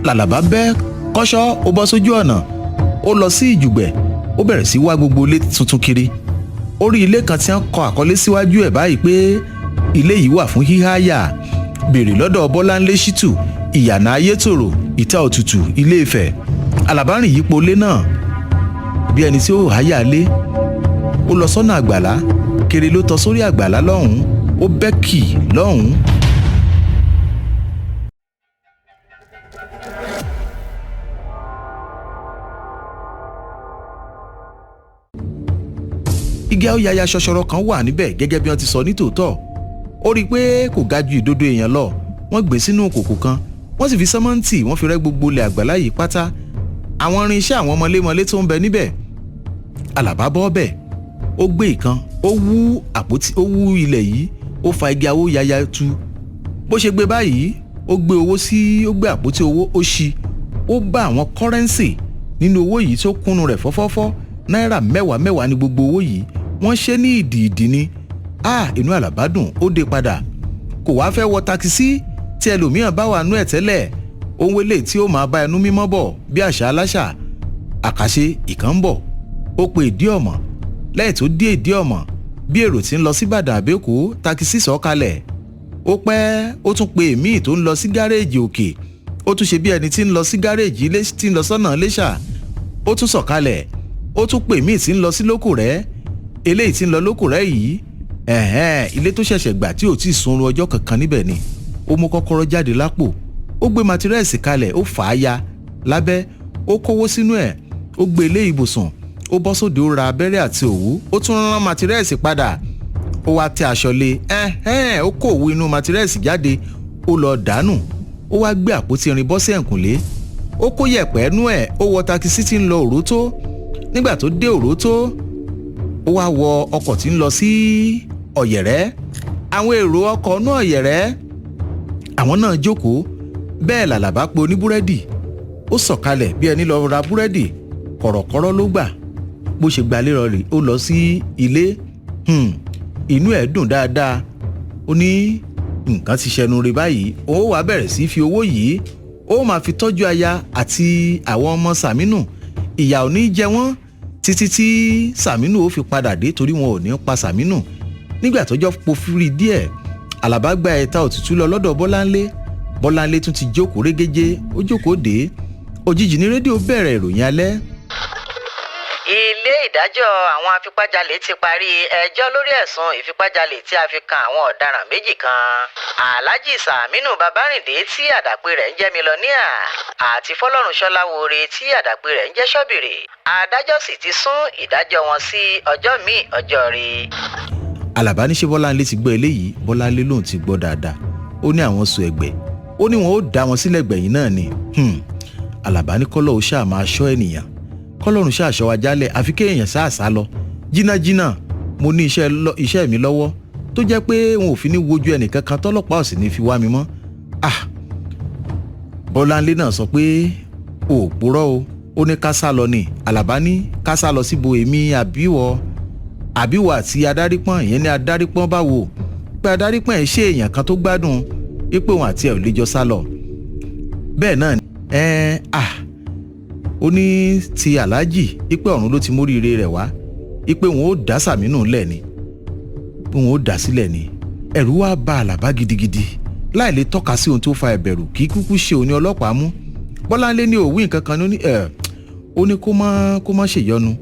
làlàbá bẹ́ kọ́ṣọ́ ó bọ́ sójú ọ̀nà ó lọ sí ìjùgbẹ̀ ó bẹ̀rẹ̀ sí wá gbogbo ilé tuntun kiri ó rí ilé kan tí wọ́n kọ àkọlé síwájú ẹ̀ báyìí pé ilé yìí wà fún híháyà béèrè lọ́dọ̀ Bọ́láńlé Ṣítù ìyànà Ayétòrò Ìta Òtútù Ilé Ifẹ̀. Àlàbá rìn yípo ilé náà bí ẹni tí ó háyà lé ó lọ sọ́nà àgbàlá kiri ló tọ́ sórí àgbàlá lọ́hùn-ún ó bẹ́kì lọ́hùn-ún. igi àwòyáyá ṣọṣọrọ kan wà níbẹ̀ gẹ́gẹ́ bí wọ́n ti sọ ní tòótọ́ ó rí i pé kò ga ju ìdodo èèyàn lọ wọ́n gbé sínú kòkò kan wọ́n sì fi sẹ́mọ́ǹtì wọ́n fi rẹ́ gbogbo ilẹ̀ àgbàlá yìí pátá àwọn irinṣẹ́ àwọn mọlémọlé tó ń bẹ níbẹ̀. Àlàbá bọ́ bẹ̀ ó gbé ìkan ó wú àpótí ó wú ilẹ̀ yìí ó fa igi àwòyáyá tú bó ṣe gbé báyìí ó gbé owó sí ó gbé àpótí owó ó ṣí ó bá àwọn kọ́rẹ́ǹsì nínú owó yìí tó kúnnú rẹ̀ fọ́fọ́fọ́ náírà mẹ́wàá ní gbogbo owó yìí wọ́n ṣe ní ìdì ni inú Àlàbá dùn ó dé padà kò wá fẹ́ wọ takisí tí ẹlòmíràn bá wà nú ẹ̀ tẹ́lẹ̀ ohun èlé tí ó máa bá ẹnu mímọ́ bọ̀ bí àṣà aláṣà àkàṣe ìkan ń bọ̀ ó pe ìdí ọ̀mọ̀ lẹ́yìn tó dé ìdí ọ̀mọ̀ bí èrò tí ń lọ sí Ìbàdàn àbẹ́kọ́ takisí sọ̀kalẹ̀ ó pẹ́ ó tún pe èmíì tó ń lọ sí gáréèjì òkè ó tún ṣe bí ẹni tí ń lọ sí gáréèjì tí ń lọ sọ́nà Iléṣà ó tún sọ̀kalẹ̀ ó tún pe èmíì tí ń lọ sí Lókùrẹ́ eléyìí tí ń lọ Lókùrẹ́ yìí ilé tó ṣẹ̀ṣẹ̀ gbà tí ò tí ì sunrun ọjọ́ kankan níbẹ̀ ni ó mú kọ́kọ́rọ́ jáde lápò ó gbé matirẹ́ẹ̀sì kalẹ̀ ó fà á ya lábẹ́ ó kówó sínú ẹ̀ ó gbé ilé ìbùsùn ó bọ́ sóde ó ra abẹ́rẹ́ àti òwú ó tún rán matirẹ́ẹ̀sì padà ó wá tẹ aṣọ lé ó kó òwú inú matirẹ́ẹ̀sì jáde ó lọ dànù ó wá gbé àpótí irin bọ́ sí ẹ̀kúnlé ó kó yẹ̀pẹ̀ nú ẹ̀ ó wọ takisí tí ń lọ Òrótó nígbà tó dé Òrótó ó wá wọ ọkọ̀ tí ń lọ sí Ọ̀yẹ̀rẹ́ àwọn èrò ọkọ̀ náà Ọ̀yẹ̀rẹ́ àwọn náà jókòó bẹ́ẹ̀ làlàbá pe oníbúrẹ́dì ó sọ̀kalẹ̀ bí ẹni lọ ra búrẹ́dì kọ̀rọ̀kọ̀rọ̀ ló gbà bó ṣe gbalé rọrì ó lọ sí ilé inú ẹ̀ dùn dáadáa ó ní nǹkan ti ṣẹnu rẹ̀ báyìí ó wá bẹ̀rẹ̀ sí fi owó yìí ó máa fi tọ́jú aya àti àwọn ọmọ Sàmínù ìyà ò ní jẹ wọ́n títí tí Sàmínù ó fi padà dé torí wọn ò ní pa Sàmínù nígbà tọ́jọ́ pòfúri díẹ̀ Àlàbá gba Ìta Òtútù lọ lọ́dọ̀ Bọ́láńlé tún ti jókòó régéjé ó jókòó dé òjijì ní rédíò bẹ̀rẹ̀ ìròyìn alẹ́. Ilé ìdájọ́ àwọn afipájalè ti parí ẹjọ́ lórí ẹ̀sùn ìfipájalè tí a fi kan àwọn ọ̀daràn méjì kan Alhaji Sàmínù Babárìndé tí àdàpè rẹ̀ ń jẹ́ mílíọ̀níà àti Fọlọ́runṣọ́lá Wore tí àdàpè rẹ̀ ń jẹ́ Ṣọ́bìrì adájọ́ sì ti sún ìdájọ́ wọn sí ọjọ́ míì ọjọ́ rí. Àlàbá ní ṣe Bọ́láńlé ti gbọ́ eléyìí Bọ́láńlé lòun ti gbọ́ dáadáa ó ní àwọn sùn ẹ̀gbẹ́ ó ní wọn ó dá wọn sílẹ̀ gbẹ̀yìn náà ni Àlàbá ní kọ́lọ́ ó ṣáà máa ṣọ́ ènìyàn kọ́lọ́run ṣáà ṣọ́ wa jálẹ̀ àfi kéèyàn ṣáà sá lọ jìnnàjìnnà mo ní iṣẹ́ mi lọ́wọ́ tó jẹ́ pé wọn ò fi ní wojú ẹnìkankan tọ́lọ́pàá ò sì ní fi wá mi mọ́. Bọ́láńlé náà sọ pé ò purọ́ o ó ní ká sá lọ ni Àlàbá ní ká sá lọ síbo èmi àbíwọ̀ àti adárípọ̀n ìyẹn ní adárípọ̀n báwo pé adárípọ̀n ẹ̀ ṣe èèyàn kan tó gbádùn ipò wọn àti ẹ̀ ò lè jọ sá lọ. bẹ́ẹ̀ náà ó ní ti aláàjì ipò ọ̀run ló ti móríire rẹ̀ wá ipò wọn ó dá Sàmínù lẹ̀ ni wọn ó dá sílẹ̀ ni ẹ̀rù wá bà Àlàbá gidigidi láì lè tọ́ka sí ohun tó fa ìbẹ̀rù kí kúkú ṣe òní ọlọ́pàá mú. Bọ́láńlé ní òwú nǹkan kan ó ní kó má ṣèyọnu.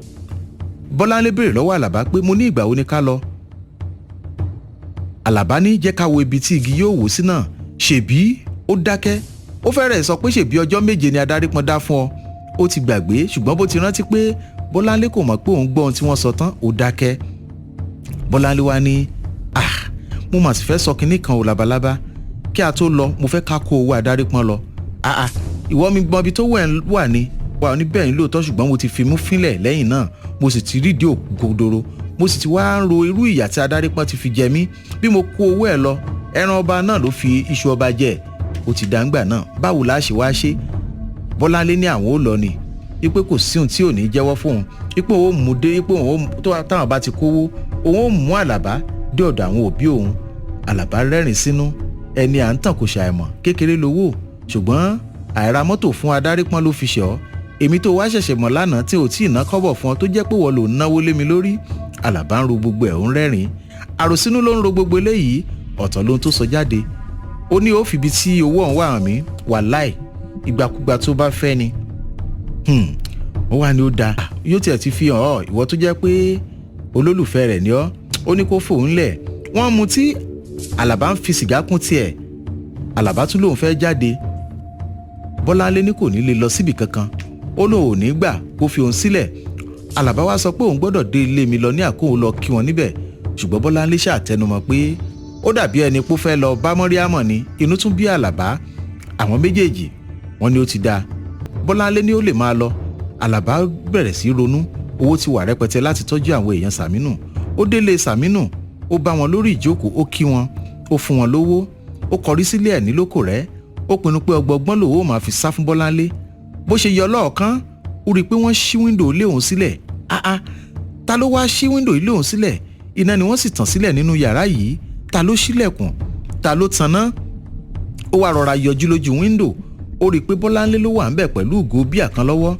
Bọ́láńlé béèrè lọ́wọ́ Àlàbá pé mo ní ìgbà wo ni ká lọ. Àlàbá ní jẹ́ ká wo ibi tí igi yóò wò sí náà ṣèbí ó dákẹ́ ó fẹ́rẹ̀ sọ pé ṣèbí ọjọ́ 7 ni adárípọn dá fún ọ ó ti gbàgbé ṣùgbọ́n bó ti rántí pé Bọ́láńlé kò mọ̀ pé òun gbọ́ ohun tí wọ́n sọ tán ó dákẹ́. Bọ́láńlé wá ní mo mà sì fẹ́ sọ kinní kan ò labalábá kí a tó lọ mo fẹ́ ká kó owó adárípọn lọ. Ìwọ mi gbọ́n ibi tó wà ní bẹ́ẹ̀ ni lóòótọ́ ṣùgbọ́n mo ti fi mú fínlẹ̀ lẹ́yìn náà mo sì ti rídìí ògodoro mo sì ti wá ń ro irú ìyà tí adárípọn ti fi jẹ mí bí mo kó owó ẹ̀ lọ ẹran ọba náà ló fi iṣu ọba jẹ ó ti dàgbà náà báwo la ṣe wá ṣe. Bọ́láńlé ní àwọn ò lọ ni ipò kò sí ohun tí ò ní jẹ́wọ́ fóun ipò òun mú dé ipò òun táwọn bá ti kówó òun ò mú Àlàbá dé ọ̀dọ̀ àwọn òbí òun. Àlàbá rẹ́rìn sínú ẹni à ń tàn kò ṣàìmọ̀ kékeré lówó ṣùgbọ́n àìra mọ́tò fún adarí pọ́n ló fi ṣọ́ èmi tó wá ṣẹ̀ṣẹ̀ mọ̀ lánàá tí ò tí ì ná kọ́bọ̀ fún ọ tó jẹ́ pé wọ́n lò ń náwó lé mi lórí. Àlàbá ń ro gbogbo ẹ̀ ń rẹ́rìn-ín àròsínú ló ń ro gbogbo eléyìí ọ̀tọ̀ lóhun tó sọ jáde. Ó ní ó fìbi tí owó ọ̀hún wà hàn mí wàláì ìgbàkúgbà tó bá fẹ́ ni. Ó wà ní ó dáa yóò tiẹ̀ ti fi hàn ọ́ ìwọ tó jẹ́ pé olólùfẹ́ rẹ̀ ni ọ́ ó ní kó fòun lẹ̀. Wọ́n mu tí Àlàbá ń fi sìgá kún tiẹ̀. Àlàbá tún lòun fẹ́ jáde. Bọ́láńlé ní kò ní lè lọ síbì kankan ó lóun ò ní gbà kó fi òun sílẹ̀. Àlàbá wá sọ pé òun gbọ́dọ̀ dé ilé mi lọ ní àkóhun lọ kí wọn níbẹ̀ ṣùgbọ́n Bọ́láńlé ṣàtẹnumọ́ pé ó dàbí ẹni pó fẹ́ lọ bá Mọ́ríámọ̀ ni inú tún bí Àlàbá. Àwọn méjèèjì wọ́n ní ó ti dáa. Bọ́láńlé ní ó lè máa lọ. Àlàbá bẹ̀rẹ̀ sí ronú owó ti wà rẹpẹtẹ láti tọ́jú àwọn èèyàn Sàmínù. Ó délé Sàmínù ó bá wọn lórí ìjókòó ó kí wọn ó fún wọn lówó ó kọrí sílé ẹ̀ nílòkò rẹ̀ ó pinnu pé ọgbọgbọ́n lòun ó máa fi sá fún Bọ́láńlé. Bó ṣe yọ lọ́ọ̀kan ó rí i pé wọ́n ṣí wíńdò ilé òun sílẹ̀. Ta ló wá ṣí wíńdò ilé òun sílẹ̀? Iná ni wọ́n sì tàn sílẹ̀ nínú yàrá yìí. Ta ló ṣílẹ̀kùn? Ta ló tanná? Ó wá rọra yọjú lójú wíńdò ó rí i pé Bọ́láńlé ló wà ńbẹ̀ pẹ̀lú ìgò bíà kan lọ́wọ́.